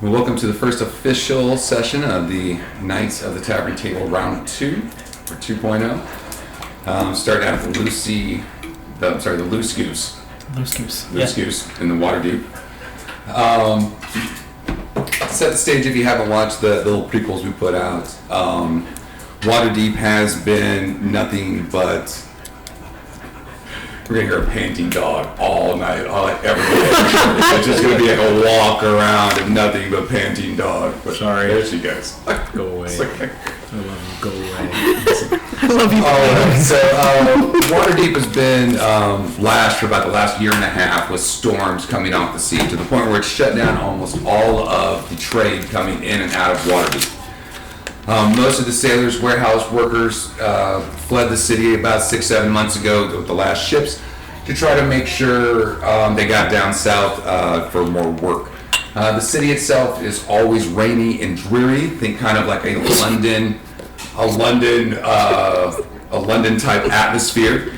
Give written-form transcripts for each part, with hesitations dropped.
Well, welcome to the first official session of the Knights of the Tavern Table Round 2, or 2.0. Starting out with the Loose Goose. Loose Goose in the Waterdeep. Set the stage if you haven't watched the little prequels we put out. Waterdeep has been nothing but... We're going to hear a panting dog all night, every day. It's just going to be like a walk around and nothing but panting dog. But sorry. There she goes. Go away. Okay. I love you. Go away. I love you. So Waterdeep has been lashed for about the last year and a half with storms coming off the sea to the point where it's shut down almost all of the trade coming in and out of Waterdeep. Most of the sailors, warehouse workers fled the city about 6-7 months ago with the last ships to try to make sure they got down south for more work. The city itself is always rainy and dreary. Think kind of like a London type atmosphere.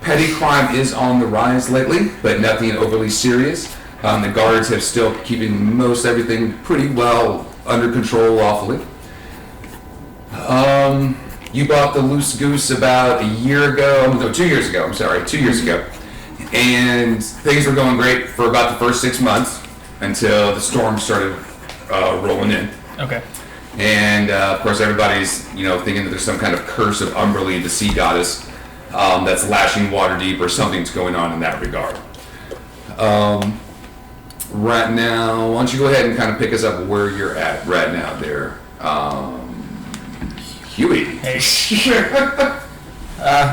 Petty crime is on the rise lately, but nothing overly serious. The guards have still keeping most everything pretty well under control lawfully. You bought the Loose Goose about 2 years ago, and things were going great for about the first 6 months until the storm started rolling in. Okay. And of course everybody's thinking that there's some kind of curse of Umberly, the sea goddess, that's lashing Waterdeep or something's going on in that regard. Right now, why don't you go ahead and kind of pick us up where you're at right now there. Huey. Hey.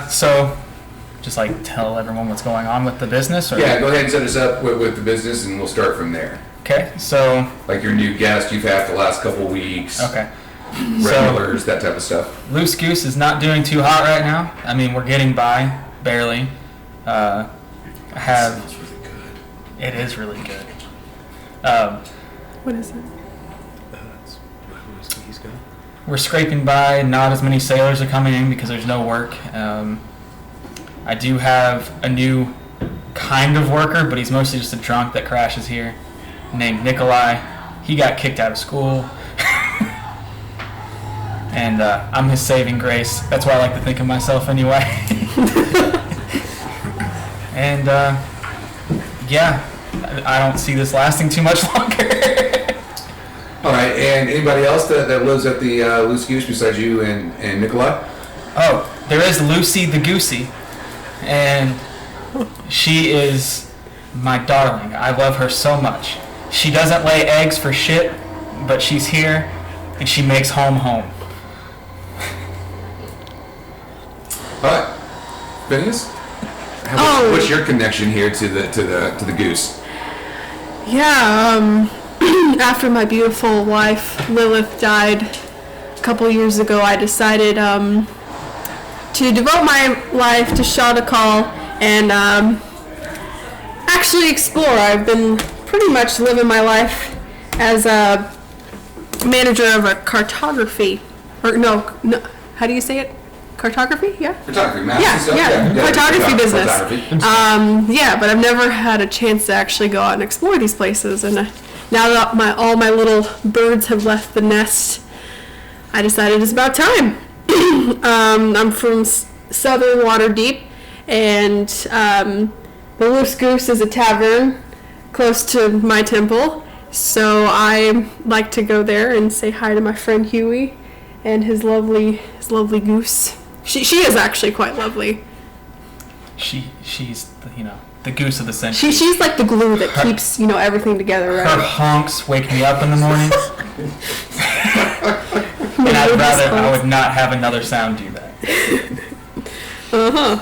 So, just like tell everyone what's going on with the business? Or? Yeah, go ahead and set us up with the business and we'll start from there. Okay, so... Like your new guest you've had for the last couple weeks. Okay. Regulars, that type of stuff. Loose Goose is not doing too hot right now. I mean, we're getting by, barely. That smells really good. It is really good. What is it? He's got. We're scraping by. Not as many sailors are coming in because there's no work. I do have a new kind of worker, but he's mostly just a drunk that crashes here, named Nikolai. He got kicked out of school. And I'm his saving grace. That's why I like to think of myself anyway. And yeah, I don't see this lasting too much longer. All right, and anybody else that lives at the Loose Goose besides you and Nikolai? Oh, there is Lucy the Goosey, and she is my darling. I love her so much. She doesn't lay eggs for shit, but she's here, and she makes home. All right, Phineas. What's your connection here to the Goose? Yeah, after my beautiful wife Lilith died a couple years ago, I decided to devote my life to Shadakal and actually explore. I've been pretty much living my life as a manager of a cartography, or no, how do you say it? Cartography, yeah? Photography, maps Yeah, and stuff? yeah, cartography business. Photography. Yeah, but I've never had a chance to actually go out and explore these places, and now that all my little birds have left the nest, I decided it's about time. I'm from southern Waterdeep, and the Loose Goose is a tavern close to my temple, so I like to go there and say hi to my friend Huey and his lovely goose. She is actually quite lovely. She's the goose of the century. She's like the glue that keeps everything together, right? Her honks wake me up in the morning. And I would not have another sound do that. Uh-huh.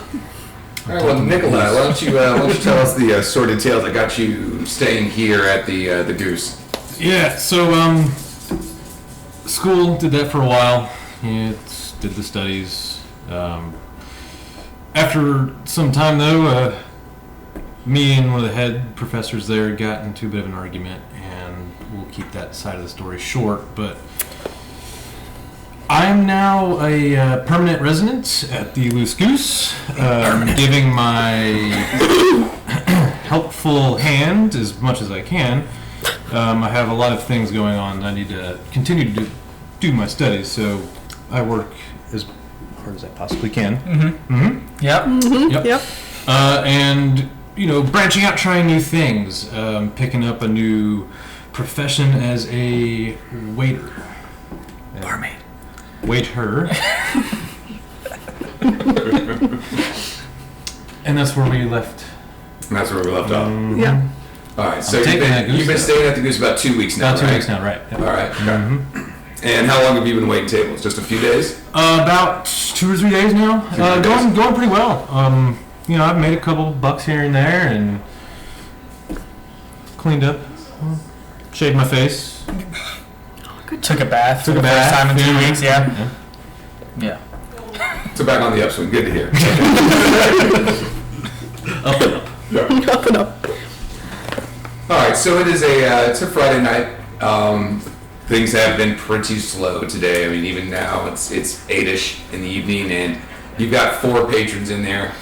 All right, well, Nikolai, why don't you tell us the sordid tales that got you staying here at the Goose? Yeah, so school did that for a while. Did the studies. After some time, though, me and one of the head professors there got into a bit of an argument, and we'll keep that side of the story short, but I'm now a permanent resident at the Loose Goose, giving my helpful hand as much as I can I have a lot of things going on. I need to continue to do my studies, so I work as hard as I possibly can. Yep. Yep. And branching out, trying new things, picking up a new profession as a waiter. Barmaid. Waiter. And that's where we left. And that's where we left off. Yeah. All right, so taking that Goose you've been though. staying at the Goose about 2 weeks now, About 2 right? weeks now, right? Yep. All right. Okay. And how long have you been waiting tables? Just a few days? About 2 or 3 days now. 2 or 3 days. Going pretty well. I've made a couple bucks here and there, and cleaned up, shaved my face. Took a bath. Took for a the bath. First time in 2 Yeah. weeks. Yeah. So back on the upswing. Good to hear. Up and up. Up and up. All right, so it's a Friday night. Things have been pretty slow today. I mean, even now it's 8ish in the evening, and you've got 4 patrons in there.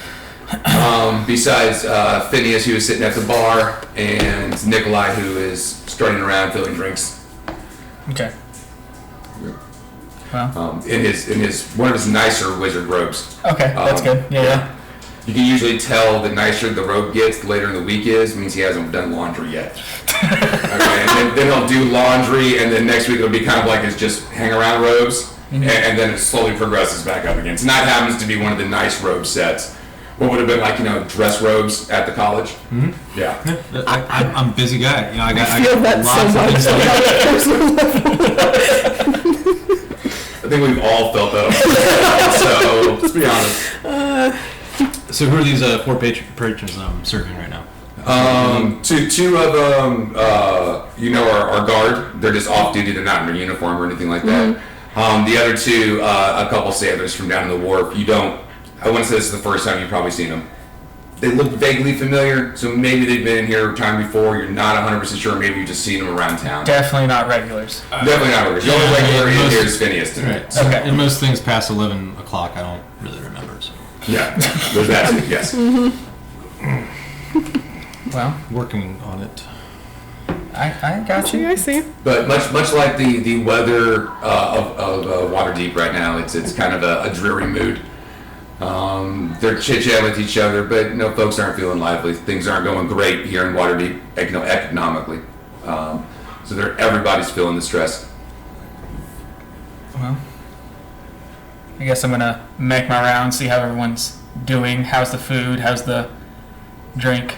Besides Phineas, who is sitting at the bar, and Nikolai, who is strutting around filling drinks. Okay. Well. In his one of his nicer wizard robes. Okay, that's good. Yeah. You can usually tell the nicer the robe gets, the later in the week is. It means he hasn't done laundry yet. Okay, and then he'll do laundry, and then next week it'll be kind of like his just hang around robes, and then it slowly progresses back up again. So that happens to be one of the nice robe sets. What would have been like, dress robes at the college? Mm-hmm. Yeah. I'm a busy guy. I feel got that so lots of much. things. I think we've all felt that. So let's be honest. So who are these 4 patrons serving right now? Two of them, are guard. They're just off duty. They're not in their uniform or anything like that. The other 2, a couple sailors from down in the wharf. I wouldn't say this is the first time you've probably seen them. They look vaguely familiar, so maybe they've been here time before. You're not 100% sure. Maybe you've just seen them around town. Definitely not regulars. Definitely not regular. The only regular in here is Phineas tonight. Right. So, Okay. and most things past 11 o'clock, I don't really remember. So. Yeah, there's that too, yes. Well, Working on it. I got you. I see. But much like the weather of Waterdeep right now, it's kind of a dreary mood. They're chit-chatting with each other, but folks aren't feeling lively. Things aren't going great here in Waterdeep, economically. So everybody's feeling the stress. Well, I guess I'm gonna make my rounds, see how everyone's doing. How's the food? How's the drink?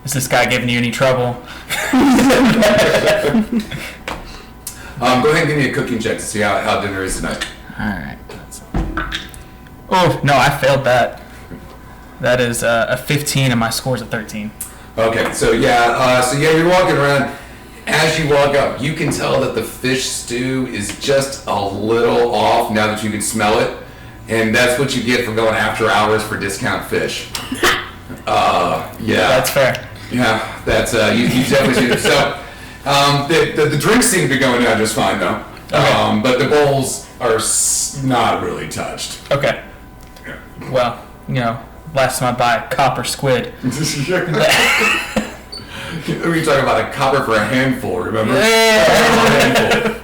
Is this guy giving you any trouble? Go ahead and give me a cooking check to see how dinner is tonight. All right. Oh no, I failed that. That is a 15, and my score's a 13. Okay, so you're walking around. As you walk up, you can tell that the fish stew is just a little off now that you can smell it, and that's what you get for going after hours for discount fish. Yeah. That's fair. Yeah, that's you definitely see it. So, the drinks seem to be going down just fine though. Okay. But the bowls are not really touched. Okay. Yeah. Well, last time I buy a copper squid. We were talking about a copper for a handful, remember? Yeah. A handful.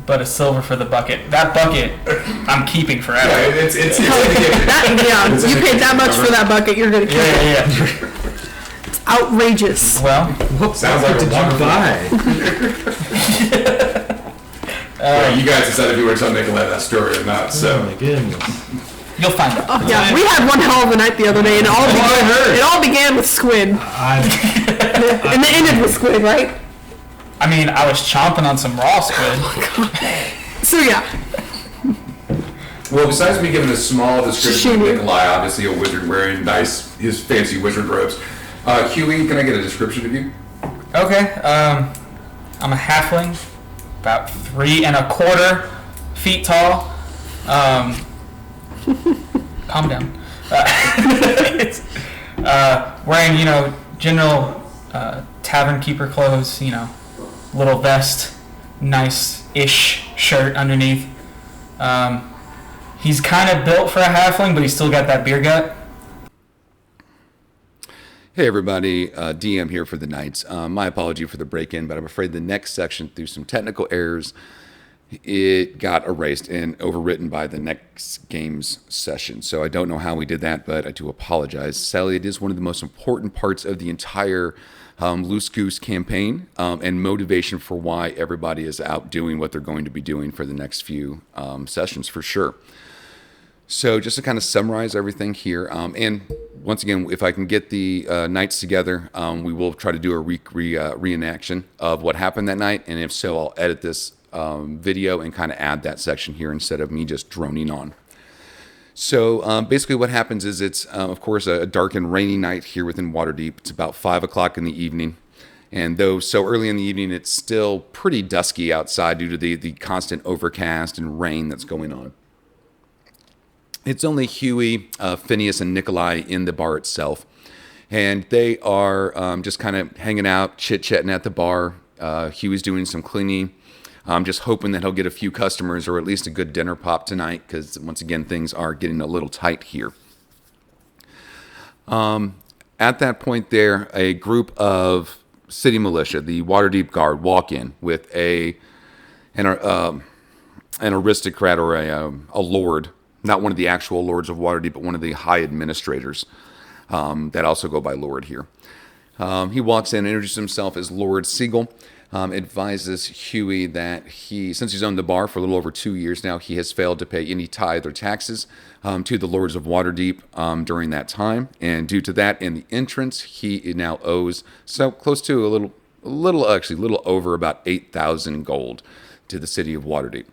But a silver for the bucket. That bucket, I'm keeping forever. Yeah, it's You paid that much for that bucket, you're gonna keep it. Yeah. It's outrageous. Well, What Sounds like a did you wonderful- buy? You guys decided if you were telling Nikolai that story or not, Oh so. my goodness. you'll find out. Oh, yeah, we had one hell of a night the other day, and it all began with squid, and it ended with squid, right? I mean, I was chomping on some raw squid. So yeah, Well, besides me giving a small description of Shimmy. Nikolai, obviously a wizard wearing his fancy wizard robes. Huey, can I get a description of you? Okay, I'm a halfling, about 3 1/4 feet tall. Calm down. Wearing, general tavern keeper clothes, little vest, nice-ish shirt underneath. He's kind of built for a halfling, but he's still got that beer gut. Hey everybody, DM here for the Knights. My apology for the break-in, but I'm afraid the next section, through some technical errors, it got erased and overwritten by the next game's session. So I don't know how we did that, but I do apologize. Sadly, it is one of the most important parts of the entire Loose Goose campaign and motivation for why everybody is out doing what they're going to be doing for the next few sessions for sure. So just to kind of summarize everything here, and once again, if I can get the Knights together, we will try to do a reenaction of what happened that night, and if so, I'll edit this video and kind of add that section here instead of me just droning on. So basically what happens is it's, of course, a dark and rainy night here within Waterdeep. It's about 5 o'clock in the evening, and though so early in the evening, it's still pretty dusky outside due to the constant overcast and rain that's going on. It's only Huey, Phineas, and Nikolai in the bar itself. And they are just kind of hanging out, chit-chatting at the bar. Huey's doing some cleaning. Just hoping that he'll get a few customers or at least a good dinner pop tonight because, once again, things are getting a little tight here. At that point there, a group of city militia, the Waterdeep Guard, walk in with an aristocrat or a lord. Not one of the actual lords of Waterdeep, but one of the high administrators that also go by lord here. He walks in, introduces himself as Lord Siegel, advises Huey that since he's owned the bar for a little over 2 years now, he has failed to pay any tithe or taxes to the lords of Waterdeep during that time. And due to that, in the entrance, he now owes so close to a little over about 8,000 gold to the city of Waterdeep.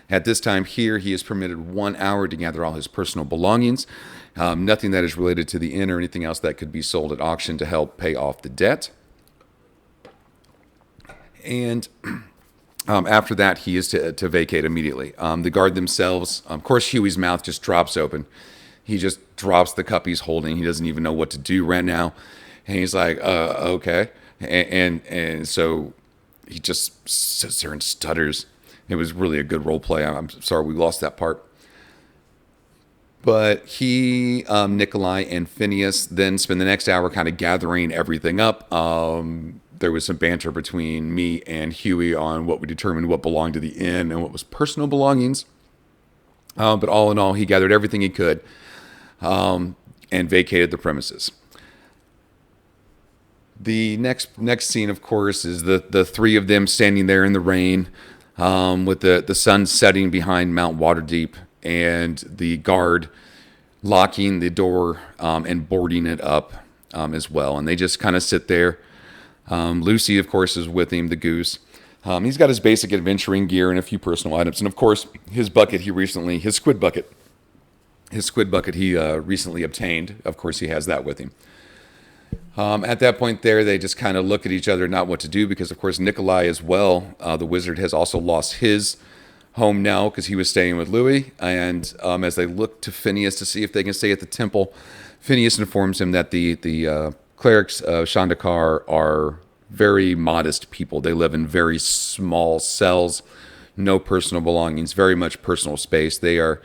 At this time here, he is permitted 1 hour to gather all his personal belongings, nothing that is related to the inn or anything else that could be sold at auction to help pay off the debt. And after that, he is to vacate immediately. The guard themselves, of course, Huey's mouth just drops open. He just drops the cup he's holding. He doesn't even know what to do right now. And he's like, okay. And so he just sits there and stutters. It was really a good role play. I'm sorry we lost that part. But he, Nikolai, and Phineas then spend the next hour kind of gathering everything up. There was some banter between me and Huey on what we determined what belonged to the inn and what was personal belongings. But all in all, he gathered everything he could and vacated the premises. The next scene, of course, is the three of them standing there in the rain, with the sun setting behind Mount Waterdeep and the guard locking the door and boarding it up as well. And they just kind of sit there. Lucy, of course, is with him, the Goose. He's got his basic adventuring gear and a few personal items. And, of course, his squid bucket he recently obtained. Of course, he has that with him. At that point there, they just kind of look at each other, not what to do, because, of course, Nikolai as well, the wizard, has also lost his home now because he was staying with Louis. And as they look to Phineas to see if they can stay at the temple, Phineas informs him that the clerics of Shandakar are very modest people. They live in very small cells, no personal belongings, very much personal space. They are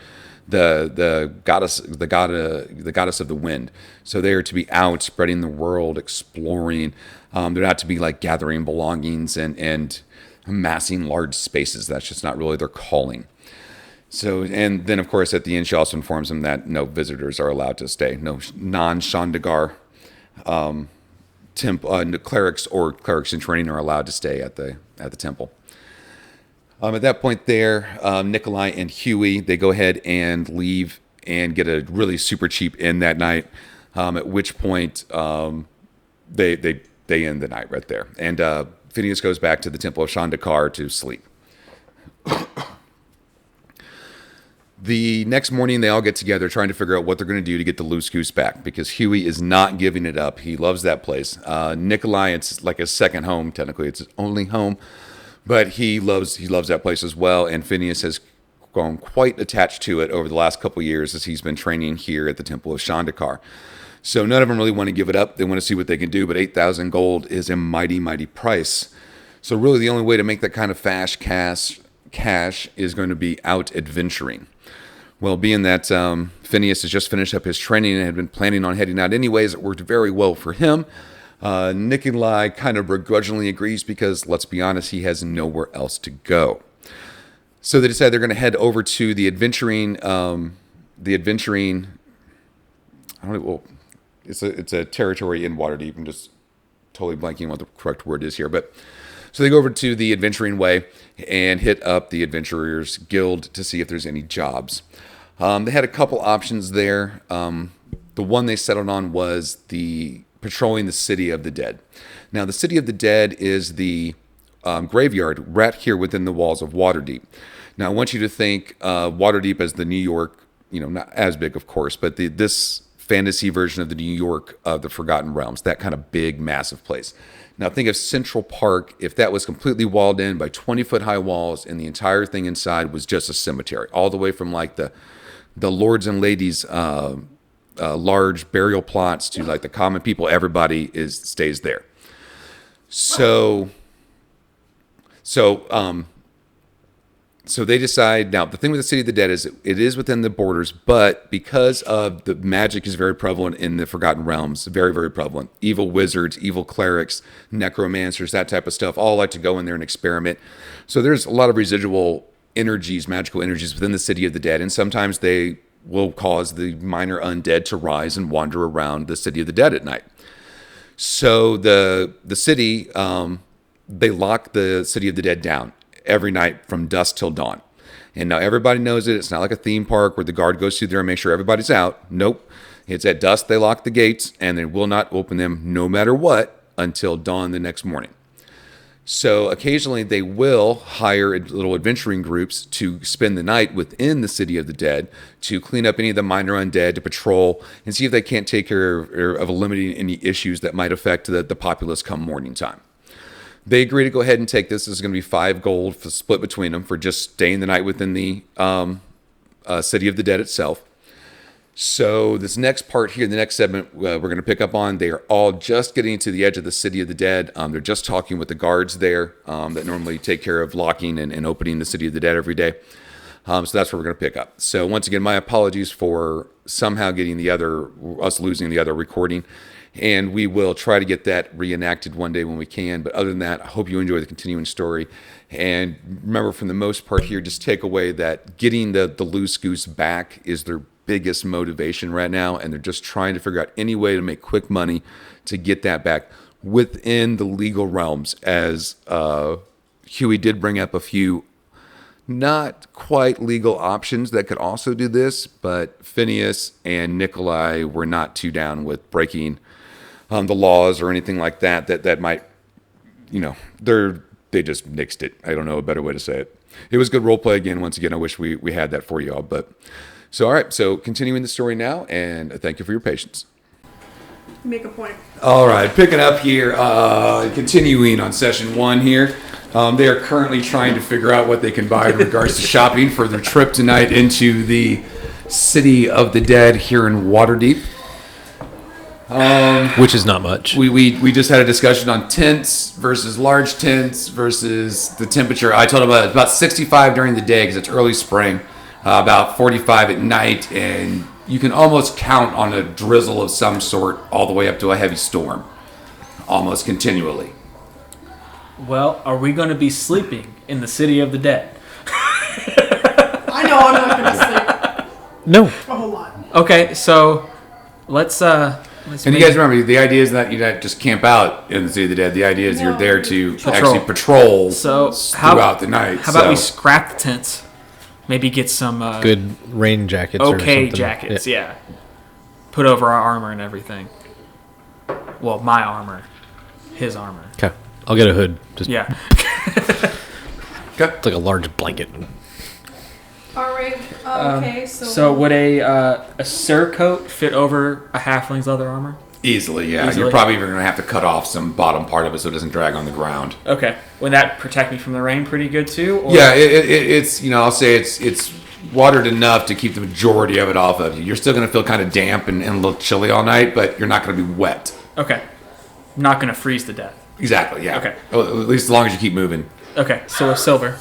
the goddess of the wind. So they are to be out, spreading the world, exploring. They're not to be like gathering belongings and amassing large spaces. That's just not really their calling. So, and then of course at the end, she also informs them that no visitors are allowed to stay. No non-Shandagar clerics or clerics in training are allowed to stay at the temple. At that point there, Nikolai and Huey, they go ahead and leave and get a really super cheap inn that night, at which point they end the night right there. And Phineas goes back to the Temple of Shandakar to sleep. The next morning, they all get together trying to figure out what they're going to do to get the Loose Goose back, because Huey is not giving it up. He loves that place. Nikolai, it's like a second home. Technically, it's his only home. But he loves that place as well, and Phineas has grown quite attached to it over the last couple of years as he's been training here at the Temple of Shandakar. So none of them really want to give it up. They want to see what they can do, but 8,000 gold is a mighty, mighty price. So really the only way to make that kind of fast cash is going to be out adventuring, Well, being that Phineas has just finished up his training and had been planning on heading out anyways, it worked very well for him. Nikolai kind of begrudgingly agrees because, let's be honest, he has nowhere else to go. So they decide they're going to head over to the adventuring. I don't know. Well, it's a territory in Waterdeep. I'm just totally blanking what the correct word is here, but so they go over to the Adventuring Way and hit up the Adventurers Guild to see if there's any jobs. They had a couple options there. The one they settled on was the patrolling the City of the Dead. Now, the City of the Dead is the graveyard right here within the walls of Waterdeep. Now, I want you to think Waterdeep as the New York, not as big, of course, but this fantasy version of the New York of the Forgotten Realms, that kind of big, massive place. Now, think of Central Park. If that was completely walled in by 20-foot high walls and the entire thing inside was just a cemetery, all the way from like the lords and ladies' large burial plots to like the common people, everybody stays there. So they decide. Now, the thing with the City of the Dead is it is within the borders, but because of the magic is very prevalent in the Forgotten Realms, very, very prevalent. Evil wizards, evil clerics, necromancers, that type of stuff, all like to go in there and experiment. So there's a lot of residual energies, magical energies within the City of the Dead, and sometimes they will cause the minor undead to rise and wander around the City of the Dead at night. So the city, they lock the City of the Dead down every night from dusk till dawn. And now everybody knows it. It's not like a theme park where the guard goes through there and makes sure everybody's out. Nope. It's at dusk they lock the gates, and they will not open them no matter what until dawn the next morning. So occasionally they will hire little adventuring groups to spend the night within the City of the Dead to clean up any of the minor undead, to patrol and see if they can't take care of eliminating any issues that might affect the populace come morning time. They agree to go ahead and take this. This is going to be 5 gold split between them for just staying the night within the City of the Dead itself. So this next part here, the next segment we're going to pick up on, they are all just getting to the edge of the City of the Dead. They're just talking with the guards there that normally take care of locking and opening the City of the Dead every day. So that's where we're going to pick up. So once again, my apologies for somehow getting us losing the other recording. And we will try to get that reenacted one day when we can. But other than that, I hope you enjoy the continuing story. And remember, from the most part here, just take away that getting the loose goose back is their biggest motivation right now. And they're just trying to figure out any way to make quick money to get that back within the legal realms. As Huey did bring up a few not quite legal options that could also do this. But Phineas and Nikolai were not too down with breaking the laws or anything like that might, they just nixed it. I don't know a better way to say it. It was good role play again. Once again, I wish we had that for y'all. But so, all right. So continuing the story now, and thank you for your patience. Make a point. All right. Picking up here, continuing on session 1 here. They are currently trying to figure out what they can buy in regards to shopping for their trip tonight into the City of the Dead here in Waterdeep. Which is not much. We just had a discussion on tents versus large tents versus the temperature. I told him it's about 65 during the day because it's early spring, about 45 at night, and you can almost count on a drizzle of some sort all the way up to a heavy storm, almost continually. Well, are we going to be sleeping in the City of the Dead? I know I'm not going to sleep No. a whole lot. Okay, so let's and you guys remember, the idea is that you don't just camp out in the City of the Dead. The idea is you're there to actually patrol throughout the night. How about we scrap the tents? Maybe get some good rain jackets or something. Jackets, yeah. Put over our armor and everything. Well, my armor. His armor. Okay. I'll get a hood. Yeah. It's like a large blanket. Alright, okay, So would a surcoat fit over a halfling's leather armor? Easily, yeah. Easily. You're probably even going to have to cut off some bottom part of it so it doesn't drag on the ground. Okay. Would that protect me from the rain pretty good too? Or? Yeah, it's I'll say it's watered enough to keep the majority of it off of you. You're still going to feel kind of damp and a little chilly all night, but you're not going to be wet. Okay. Not going to freeze to death. Exactly, yeah. Okay. Well, at least as long as you keep moving. Okay, so silver.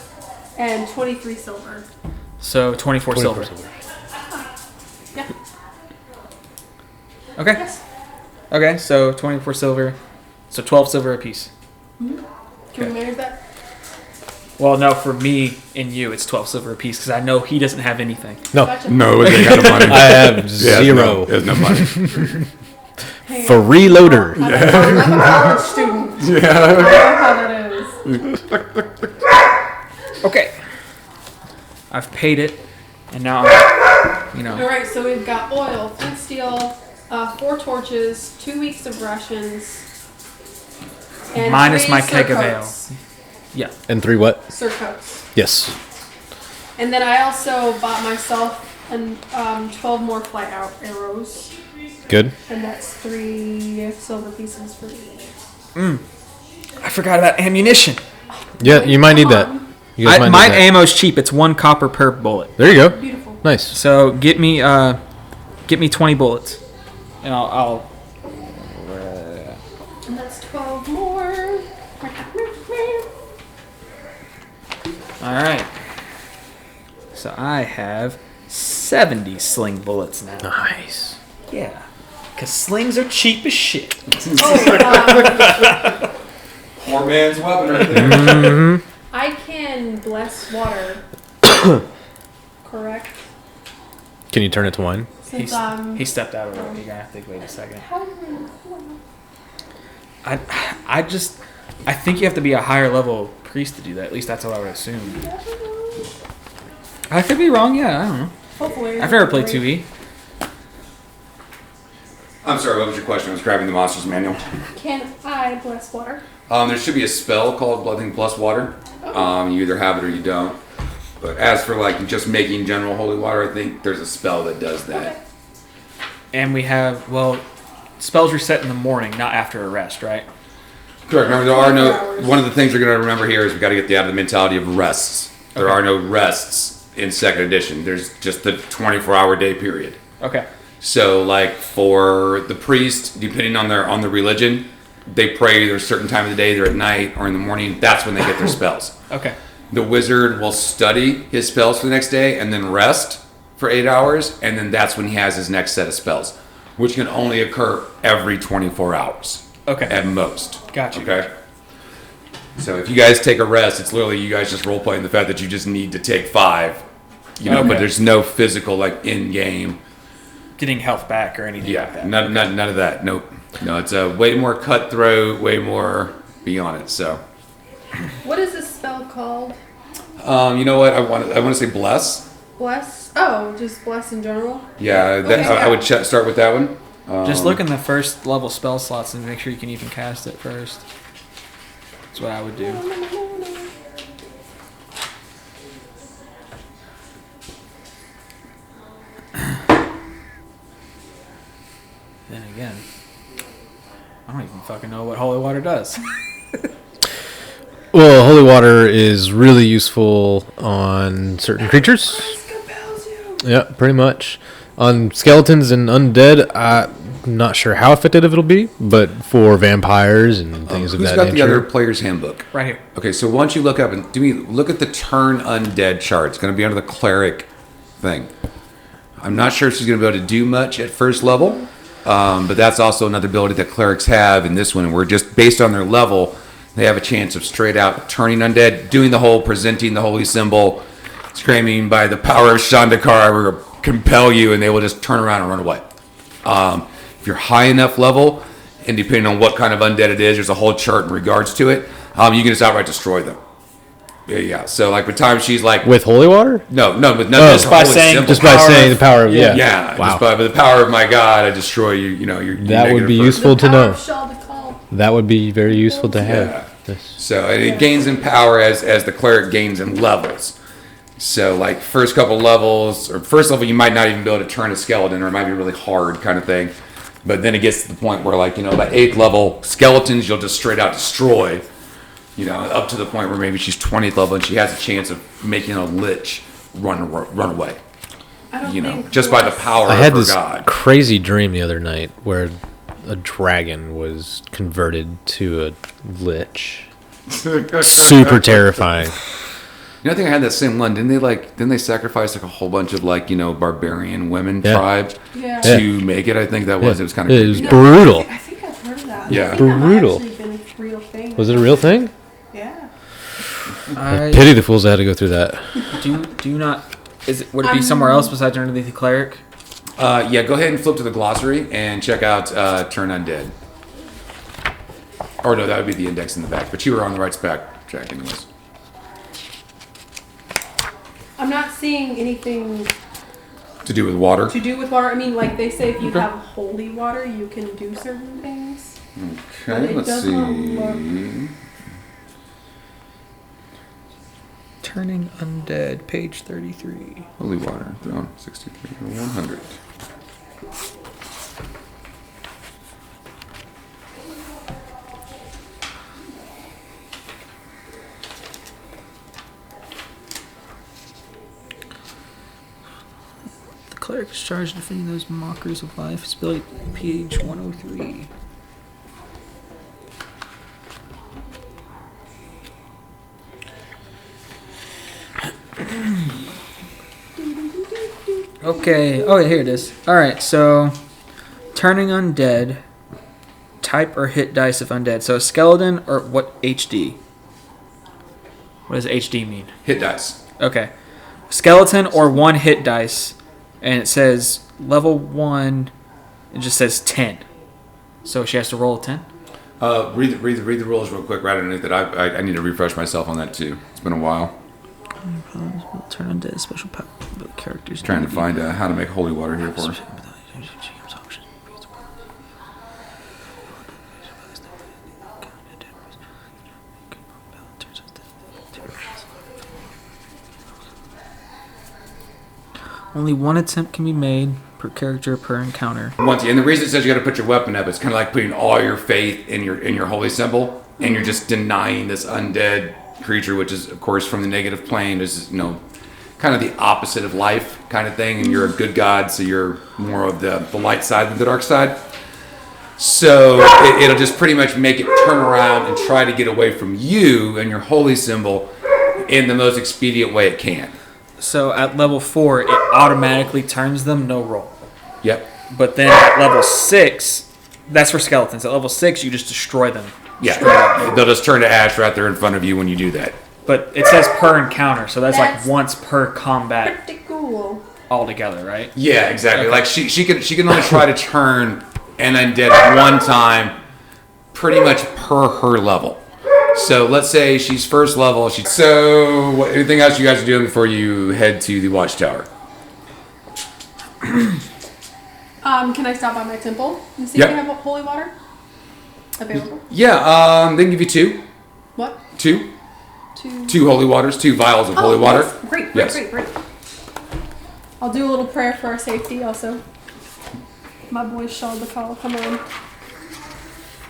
And 23 silver. So 24 silver. Okay. Yes. Okay, so 24 silver. So 12 silver apiece. Can we manage that? Well, no, for me and you, it's 12 silver apiece because I know he doesn't have anything. No, Gotcha. No, they got the money. I have Yeah, zero. There's no money. Hang on. Free loader. I'm a college student. Yeah. I know how that is. Okay. I've paid it, and now I'm, All right, so we've got oil, flint steel, 4 torches, 2 weeks of rations, and minus 3 my keg of ale. surcoats. Yeah. And 3 what? Surcoats. Yes. And then I also bought myself 12 more flight out arrows, Good. and that's 3 silver pieces for each. I forgot about ammunition. Yeah, you might need that. You guys might My need that. ammo's cheap. It's 1 copper per bullet. There you go. Beautiful. Nice. So get me 20 bullets, and I'll And that's 12 more. All right. So I have 70 sling bullets now. Nice. Yeah. Because slings are cheap as shit. Oh, Poor man's weapon right there. I can bless water. Correct? Can you turn it to wine? Since He stepped out of it. You're going to have to wait a second. how do we- I think you have to be a higher level priest to do that. At least that's what I would assume. I could be wrong. Yeah, I don't know. Hopefully. I've never played 2E. I'm sorry, what was your question? I was grabbing the monster's manual. Can I bless water? There should be a spell called I think Plus Water. You either have it or you don't. But as for like just making general holy water, I think there's a spell that does that. Okay. And we have, spells reset in the morning, not after a rest, right? Correct. Remember, there are no. One of the things we're going to remember here is we got to get out of the mentality of rests. There are no rests in second edition. There's just the 24-hour day period. Okay. So, like for the priest, depending on the religion, they pray either a certain time of the day, they're at night or in the morning. That's when they get their spells. Okay. The wizard will study his spells for the next day and then rest for 8 hours, and then that's when he has his next set of spells, which can only occur every 24 hours. Okay. At most. Gotcha. Okay. So if you guys take a rest, it's literally you guys just role playing the fact that you just need to take 5, but Okay. there's no physical like in game. Getting health back or anything like Yeah, that. none of that. Nope. No, it's a way more cutthroat, way more beyond it. So, What is this spell called? you know what? I want to say bless. Bless? Oh, just bless in general? Yeah, that, Okay. I would start with that one. Just look in the first level spell slots and make sure you can even cast it first. That's what I would do. Then again, I don't even fucking know what holy water does. Well, holy water is really useful on certain creatures. Compels you. Yeah, pretty much. On skeletons and undead, I'm not sure how effective it'll be, but for vampires and things of Who's that got nature. the other player's handbook? Right here. Okay, so why don't you look up and look at the turn undead chart. It's going to be under the cleric thing. I'm not sure if she's going to be able to do much at first level, but that's also another ability that clerics have in this one. Where just based on their level, they have a chance of straight out turning undead, doing the whole presenting the holy symbol, screaming by the power of Shandakar will compel you, and they will just turn around and run away. If you're high enough level, and depending on what kind of undead it is, there's a whole chart in regards to it. You can just outright destroy them. Yeah. So like with time, she's like, With holy water? no, with Oh. nothing. Just by saying- Just by power saying of- the power of, yeah. yeah, Wow. just by the power of my God, I destroy you. You know, you're That would be negative useful to know. Shaldakal. That would be very useful to have. Yeah. Yes. So and it gains in power as the cleric gains in levels. So like first couple levels, or first level, you might not even be able to turn a skeleton, or it might be really hard kind of thing. But then it gets to the point where like, by 8th level, skeletons you'll just straight out destroy. Up to the point where maybe she's 20th level and she has a chance of making a lich run away. I don't think Just by the power I of had her this God. crazy dream the other night where a dragon was converted to a lich. Super terrifying. You know, I think I had that same one. Didn't they sacrifice like a whole bunch of like, barbarian women tribe Yeah. to make it? I think that was. Yeah. It was kind of. It was brutal. I think I've heard of that. Yeah. I think that might Brutal. actually been a real thing. Was it a real thing? Yeah. Pity the fools that had to go through that. Do you not? Would it be somewhere else besides underneath the cleric? Yeah, go ahead and flip to the glossary and check out Turn Undead. Or no, that would be the index in the back. But you were on the right spec track anyways. I'm not seeing anything To do with water? to do with water. I mean, like they say, if you have holy water, you can do certain things. But Okay, it let's does see. not look- Turning Undead, page 33. Holy water, throne, 63 or 100. The cleric is charged with defending those mockers of life. Spell page 103. Okay. Oh, yeah, here it is. All right. So, turning undead. Type or hit dice of undead. So, a skeleton or what? HD. What does HD mean? Hit dice. Okay. Skeleton or one hit dice, and it says level 1. It just says 10. So she has to roll a 10. Read the rules real quick right underneath it. I need to refresh myself on that too. It's been a while. Turn undead special power. Characters. Trying to find how to make holy water here for us. Only one attempt can be made per character per encounter. Once, and the reason it says you got to put your weapon up, it's kind of like putting all your faith in your holy symbol, and you're just denying this undead creature, which is of course from the negative plane, is kind of the opposite of life kind of thing, and you're a good god, so you're more of the light side than the dark side. So it'll just pretty much make it turn around and try to get away from you and your holy symbol in the most expedient way it can. So at level 4, it automatically turns them, no roll. Yep. But then at level 6, that's for skeletons. At level 6, you just destroy them. Yeah. They'll just turn to ash right there in front of you when you do that. But it says per encounter, so that's That's like once per combat Pretty cool. altogether, right? Yeah, exactly. Okay. Like she can only try to turn an undead one time, pretty much per her level. So let's say she's first level. Anything else you guys are doing before you head to the watchtower? Can I stop by my temple and see Yep. if they have holy water available? Yeah, they can give you two What? holy waters, 2 vials of holy water. Yes. Great. Yes. I'll do a little prayer for our safety also. My boy Shaw the call. Come on.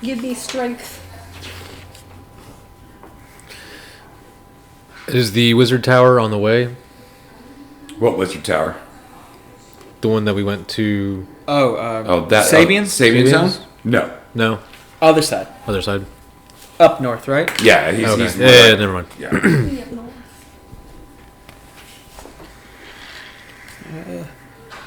Give me strength. Is the wizard tower on the way? What was your tower? The one that we went to? Oh, that Sabians? Sabian Sabians? zone? No. No, Other side. other side. Up north, right? Yeah, he's Okay. more Yeah, like- never mind. yeah.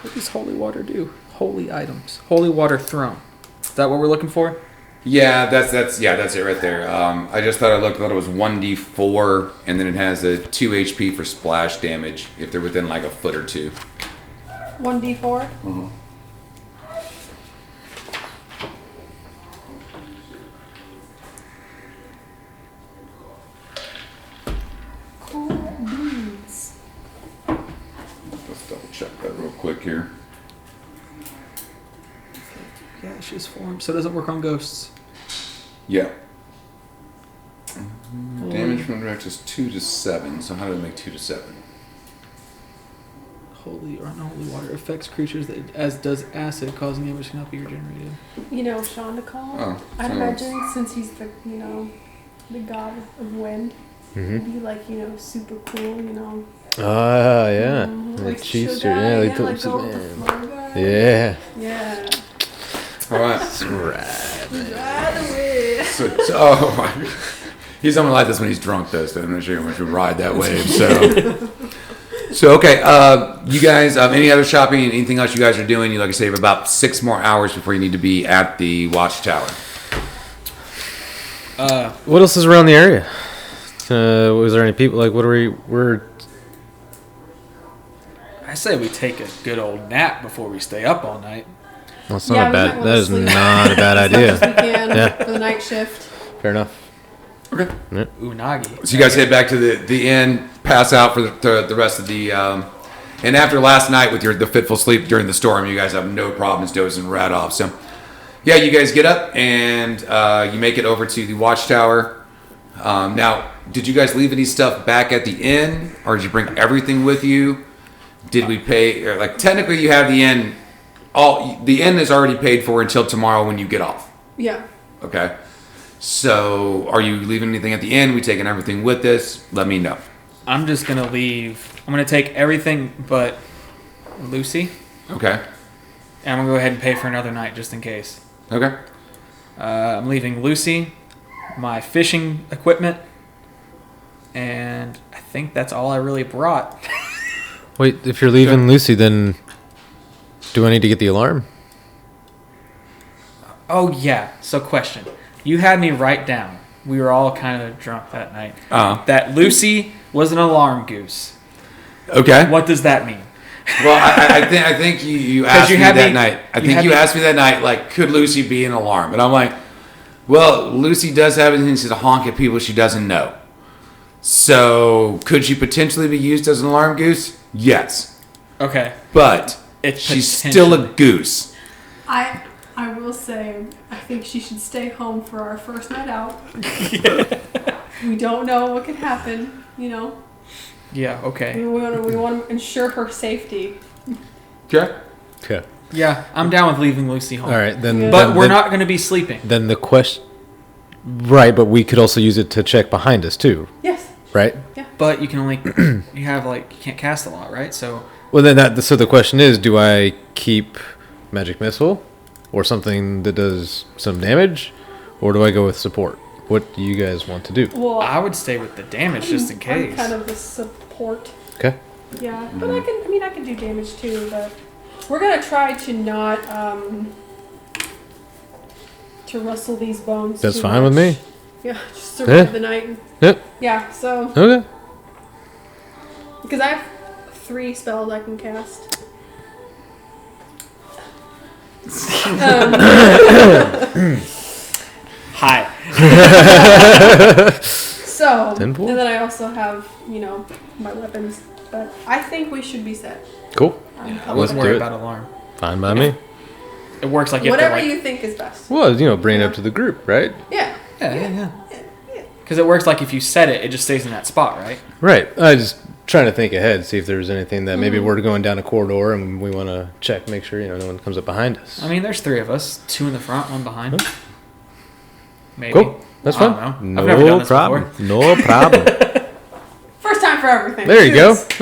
What does holy water do? Holy items. Holy water throne. Is that what we're looking for? Yeah, that's it right there. I just thought it was 1d4, and then it has a 2 HP for splash damage if they're within like a foot or two. 1d4. Cool beans. Let's double check that real quick here. Yeah, she's formed. So it doesn't work on ghosts. Yeah. Damage from direct is 2 to 7. So how do we make 2 to 7? Holy or unholy water affects creatures that, as does acid, causing damage cannot be regenerated. Sean to call. Oh, I'd so- imagine since he's the the god of wind, Mm-hmm. it'd be like super cool. Ah, yeah. Like Chiefs, sugar, yeah, like like those, go with the man. flow guy. Yeah. Yeah. All right. That's right. Right away. So, oh my. He's only like this when he's drunk, though, so I'm not sure how much we ride that wave. So okay. You guys, any other shopping? Anything else you guys are doing? You like I say, have about 6 more hours before you need to be at the watchtower. What else is around the area? Was there any people? Like, what are we're I say we take a good old nap before we stay up all night. Well, it's not a bad. That is not a bad As idea. much as we can Yeah. for the night shift. Fair enough. Okay. Unagi. So you guys head back to the inn, pass out for the rest of the. And after last night with the fitful sleep during the storm, you guys have no problems dozing right off. So, yeah, you guys get up and you make it over to the watchtower. Now, did you guys leave any stuff back at the inn, or did you bring everything with you? Did we pay? Or like technically, you have the inn. The inn is already paid for until tomorrow when you get off. Yeah. Okay. So, are you leaving anything at the inn? We taking everything with us? Let me know. I'm just gonna leave. I'm gonna take everything but Lucy, Okay. and I'm gonna go ahead and pay for another night just in case. Okay. I'm leaving Lucy, my fishing equipment, and I think that's all I really brought. Wait, if you're leaving Lucy, then do I need to get the alarm? Oh yeah. So question. You had me write down. We were all kind of drunk that night. That Lucy was an alarm goose. Okay. What does that mean? Well, I think you asked me that night. I think you asked me that night, like, could Lucy be an alarm? And I'm like, well, Lucy does have a tendency to honk at people she doesn't know. So, could she potentially be used as an alarm goose? Yes. Okay. But It's she's still a goose. I will say, I think she should stay home for our first night out. We don't know what could happen, you know. Yeah. Okay. We want to ensure her safety. Okay. Okay. Yeah, I'm down with leaving Lucy home. All right, then. Yeah. But then- we're then- not going to be sleeping. Then the question. Right, but we could also use it to check behind us too, Yes. right? But you can only you can't cast a lot, right? So Well, then so the question is, do I keep magic missile, or something that does some damage, or do I go with support? What do you guys want to do? Well, I would stay with the damage just in I'm case. kind of the support. Okay. Yeah, but I can do damage too. But we're gonna try to not to rustle these bones. That's too fine with much. me. Yeah, just survive Yeah. the night. Yep. Yeah, so Okay. because I have 3 spells I can cast. Hi. So, and Tenfold? then I also have my weapons. But I think we should be set. Cool. I Let's wasn't do worried it. about alarm. Fine by me. It works like you have Whatever to, like, you think is best. Well, bring it up to the group, right? Yeah. Yeah. Because it works like if you set it, it just stays in that spot, right? Right. I just trying to think ahead, see if there's anything that maybe we're going down a corridor and we want to check, make sure no one comes up behind us. I mean, there's 3 of us, 2 in the front, 1 behind. Maybe. Cool. That's I don't fine. know. I've never done this problem. before. No problem. First time for everything. There you go. Cheers.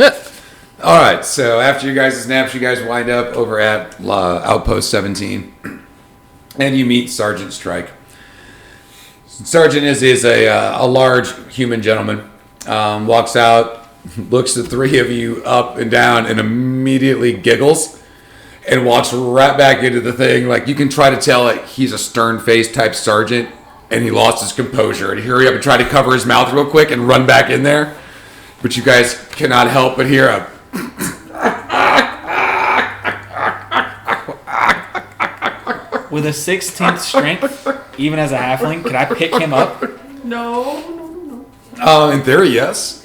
Yeah. All right. So after you guys' naps, you guys wind up over at Outpost 17, and you meet Sergeant Strike. Sergeant is a large human gentleman. Walks out, looks the 3 of you up and down, and immediately giggles, and walks right back into the thing. Like, you can try to tell he's a stern-faced type sergeant, and he lost his composure and hurry up and try to cover his mouth real quick and run back in there. But you guys cannot help but hear a With a 16th strength, even as a halfling, can I pick him up? No. in theory, yes.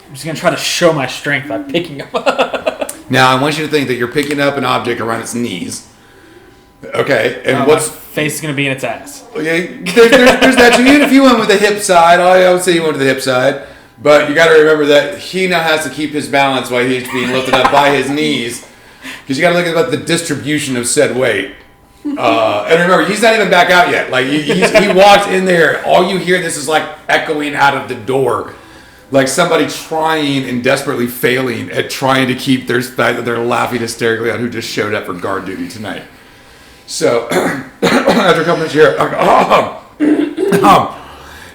I'm just going to try to show my strength by picking him up. Now, I want you to think that you're picking up an object around its knees. Okay, and My what's... face is going to be in its ass. Okay, there's that too. Even if you went with the hip side, I would say you went to the hip side. But you got to remember that he now has to keep his balance while he's being lifted up by his knees. Because you got to look at the distribution of said weight. And remember, he's not even back out yet. Like he walked in there. All you hear, this is like echoing out of the door. Like somebody trying and desperately failing at trying to keep their fact that they're laughing hysterically on who just showed up for guard duty tonight. So, after a couple minutes here,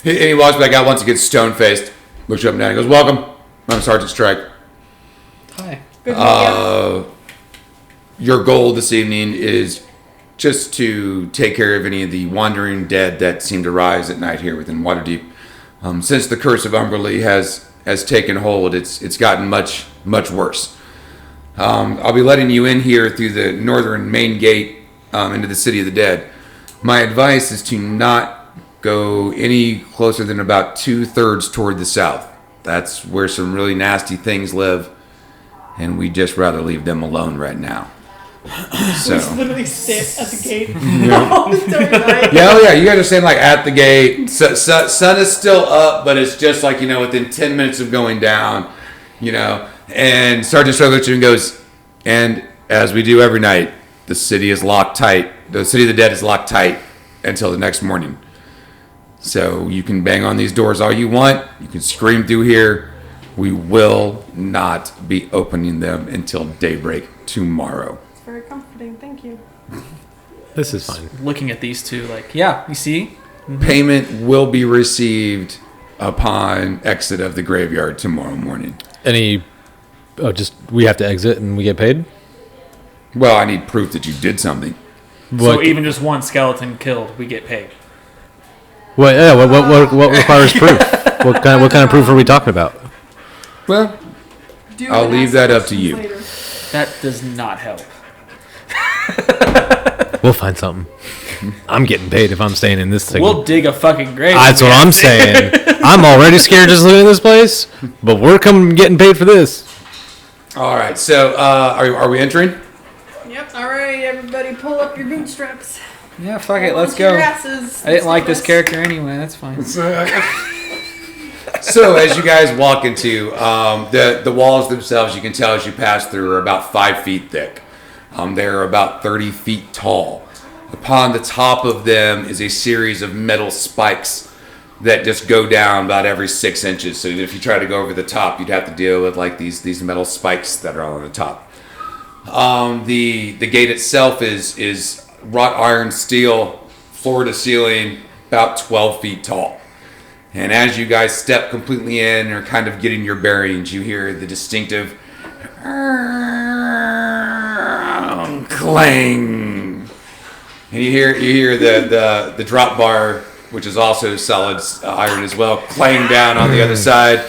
He walks back out once he gets stone-faced, looks you up and down, he goes, welcome, I'm Sergeant Strike. Hi. Good to meet you. Your goal this evening is just to take care of any of the wandering dead that seem to rise at night here within Waterdeep. Since the curse of Umberlee has taken hold, it's gotten much worse. I'll be letting you in here through the northern main gate into the City of the Dead. My advice is to not go any closer than about 2/3 toward the south. That's where some really nasty things live, and we'd just rather leave them alone right now. So. Literally sit at the gate. Yeah. Yeah, oh yeah, you guys are saying like at the gate. Sun is still up, but it's just like, within 10 minutes of going down, And Sergeant Struglerton goes, and as we do every night, the city is locked tight. The City of the Dead is locked tight until the next morning. So you can bang on these doors all you want. You can scream through here. We will not be opening them until daybreak tomorrow. It's very comforting. Thank you. This is fine. Looking at these two, like, yeah, you see? Payment will be received upon exit of the graveyard tomorrow morning. We have to exit and we get paid? Well, I need proof that you did something. So even just one skeleton killed, we get paid. What requires proof? What kind of proof are we talking about? Well, Do I'll ask leave that up to questions you. later. That does not help. We'll find something. I'm getting paid if I'm staying in this thing. We'll dig a fucking grave. That's what I'm saying. I'm already scared just looking at this place, but we're getting paid for this. All right. So, are we entering? Yep. All right, everybody, pull up your bootstraps. Yeah, fuck it, Pull let's up your go. asses. I didn't like Let's this do character anyway, that's fine. So, as you guys walk into the walls themselves, you can tell as you pass through are about 5 feet thick. They're about 30 feet tall. Upon the top of them is a series of metal spikes that just go down about every 6 inches. So if you try to go over the top, you'd have to deal with like these metal spikes that are on the top. The gate itself is wrought iron steel, floor to ceiling, about 12 feet tall. And as you guys step completely in or kind of getting your bearings, you hear the distinctive clang. And you hear the drop bar, which is also solid iron as well, clang down on the other side.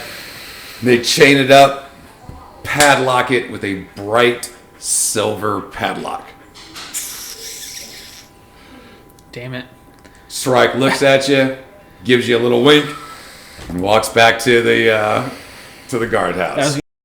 They chain it up, padlock it with a bright silver padlock. Damn it. Strike looks at you, gives you a little wink, and walks back to the guardhouse.